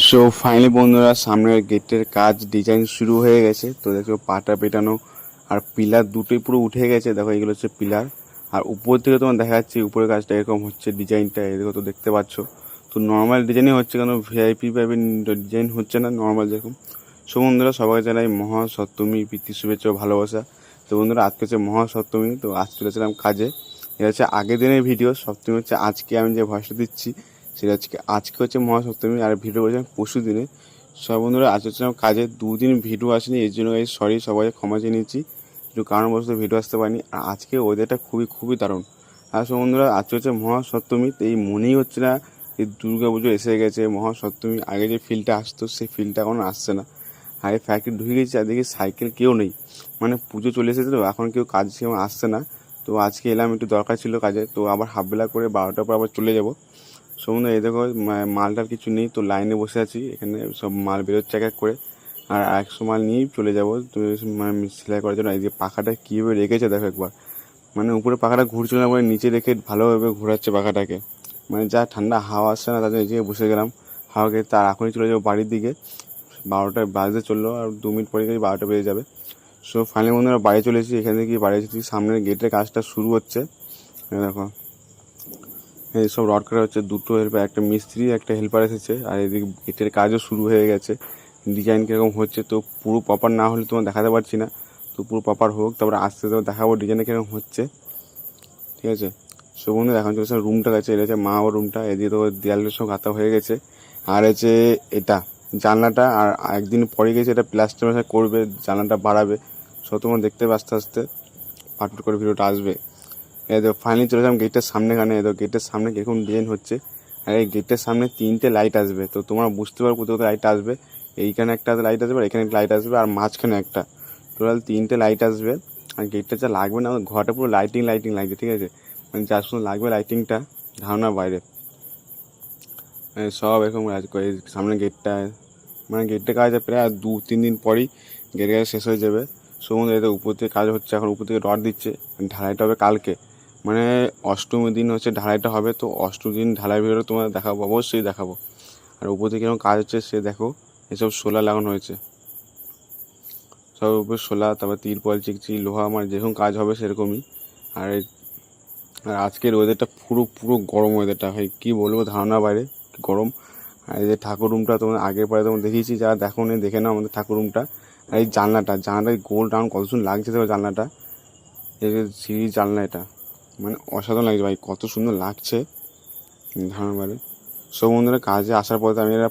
So finally বন্ধুরা, সামনের গেটের কাজ ডিজাইন শুরু হয়ে গেছে। তো দেখো পাটা পেটানো আর পিলার দুটোই পুরো উঠে গেছে। দেখো এগুলো হচ্ছে পিলার, আর উপর থেকে তোমার দেখা যাচ্ছে উপরের কাজটা এরকম হচ্ছে। ডিজাইনটা এদিকে তো দেখতে পাচ্ছ। তো নর্মাল ডিজাইনই হচ্ছে, কেন ভিআইপি পাইপের ডিজাইন হচ্ছে না, নর্মাল যেরকম। সো বন্ধুরা, সবাই জানাই মহাসপ্তমী প্রীতি শুভেচ্ছা ও ভালোবাসা। তো বন্ধুরা, আজকে হচ্ছে মহাসপ্তমী। তো আজ চলেছিলাম কাজে। এটা হচ্ছে আগের দিনের ভিডিও। সপ্তমী হচ্ছে আজকে, আমি যে ভয়েসটা দিচ্ছি সেটা আজকে হচ্ছে মহাসপ্তমী, আর ভিডিও করেছিলাম পরশু দিনে। সব বন্ধুরা, আজ হচ্ছে কাজে 2 দিন ভিডিও আসেনি, এর জন্য সরি, সবাই ক্ষমা চেয়ে নিচ্ছি। একটু কারণবশত ভিডিও আসতে পারিনি। আর আজকে ওয়েদারটা খুবই খুবই দারুণ। আর সব বন্ধুরা, আজকে হচ্ছে মহাসপ্তমী। তো এই মনেই হচ্ছে না এই দুর্গা পুজো এসে গেছে। মহাসপ্তমী আগে যে ফিলটা আসতো সেই ফিলটা এখন আসছে না। আর এই ফ্যাক্টরি ঢুকে গেছে, আর দেখি সাইকেল কেউ নেই। মানে পুজো চলে এসেছে, তো এখন কেউ কাজ সেরকম আসছে না। তো আজকে এলাম, একটু দরকার ছিল কাজে। তো আবার হাফবেলা করে 12টার পর আবার চলে যাবো। সমুদ্র এই দেখো মালটার কিছু নেই, তো লাইনে বসে আছি। এখানে সব মাল বেরোচ্ছে এক এক করে, আর 100 মাল নিয়েই চলে যাবো। তো মানে সেলাই করার জন্য এই যে পাখাটা কীভাবে রেখেছে দেখো একবার। মানে উপরে পাখাটা ঘুরছিল না, মানে নিচে রেখে ভালোভাবে ঘোরাচ্ছে পাখাটাকে। মানে যা ঠান্ডা হাওয়া আসছে না, তাদের এই জায়গায় বসে গেলাম হাওয়াকে। তার এখনই চলে যাবো বাড়ির দিকে। 12টা বাজতে চললো, আর 2 মিনিট পরে গিয়ে 12টা বেজে যাবে। সো ফাইনালি বন্ধুরা, বাড়ি চলে এসেছি। এখান থেকে বাড়ি এসেছি, সামনের গেটের কাজটা শুরু হচ্ছে। দেখো এইসব রড করা হচ্ছে। দুটো হেল্পার, একটা মিস্ত্রি একটা হেল্পার এসেছে, আর এদিকে গেটের কাজও শুরু হয়ে গেছে। ডিজাইন কীরকম হচ্ছে, তো পুরো প্রপার না হলে তোমার দেখাতে পারছি না। তো পুরো প্রপার হোক, তারপরে আস্তে আস্তে দেখাবো ডিজাইনটা কীরকম হচ্ছে, ঠিক আছে। সো বন্ধু, এখন চলেছে রুমটা গেছে। এটা হচ্ছে মা ও রুমটা। এদিকে তো দেয়ালের সব গাঁথা হয়ে গেছে। আর হচ্ছে এটা জানলাটা, আর একদিন পরে গেছে এটা প্লাস্টার করবে, জানলাটা বাড়াবে। সো তোমার দেখতে হবে আস্তে আস্তে পাট করে ভিডিওটা আসবে। এই তো ফাইনালি চলে যালাম গেটের সামনে। এখানে এই তো গেটের সামনে কীরকম ডিজাইন হচ্ছে। আর এই গেটের সামনে 3টে লাইট আসবে। তো তোমরা বুঝতে পারো কোথাও লাইট আসবে। এইখানে একটা লাইট আসবে, আর এখানে একটা লাইট আসবে, আর মাঝখানে একটা। টোটাল 3টে লাইট আসবে। আর গেটটা যা লাগবে না, ঘরটা পুরো লাইটিং লাইটিং লাগছে, ঠিক আছে। মানে যার শুধু লাগবে লাইটিংটা, ধারণার বাইরে। সব এরকম সামনে গেটটা, মানে গেটটা কাজ প্রায় 2-3 দিন পরই গেটের কাজ শেষ হয়ে যাবে। সমুদ্র এদের উপর থেকে কাজ হচ্ছে, এখন উপর থেকে রড দিচ্ছে। ঢালাইটা হবে কালকে, মানে অষ্টমীর দিন হচ্ছে ঢালাইটা হবে। তো অষ্টমীর দিন ঢালাই ভিডিও তোমাদের দেখাবো, অবশ্যই দেখাবো। আর উপর থেকে এরকম কাজ হচ্ছে সে দেখো, এসব সোলার লাগানো হয়েছে। সব উপর সোলার, তারপর তিরপল, চিকচি, লোহা, আমার যেরকম কাজ হবে সেরকমই। আর আজকের ওয়েদারটা পুরো পুরো গরম ওয়েদারটা, ভাই কী বলবো, ধারণার বাইরে গরম। আর এই যে ঠাকুর রুমটা তোমাদের আগের পরে তোমার দেখিয়েছি, যারা দেখো নি দেখে নাও আমাদের ঠাকুর রুমটা। আর এই জানলাটা গোল টাউন কত সুন্দর লাগছে দেখো জানলাটা। এই যে সিঁড়ির জানলা, এটা মানে অসাধারণ লাগছে ভাই, কত সুন্দর লাগছে ধারণার বাইরে। সব বন্ধুরা, কাজে আসার পরে আমি এরা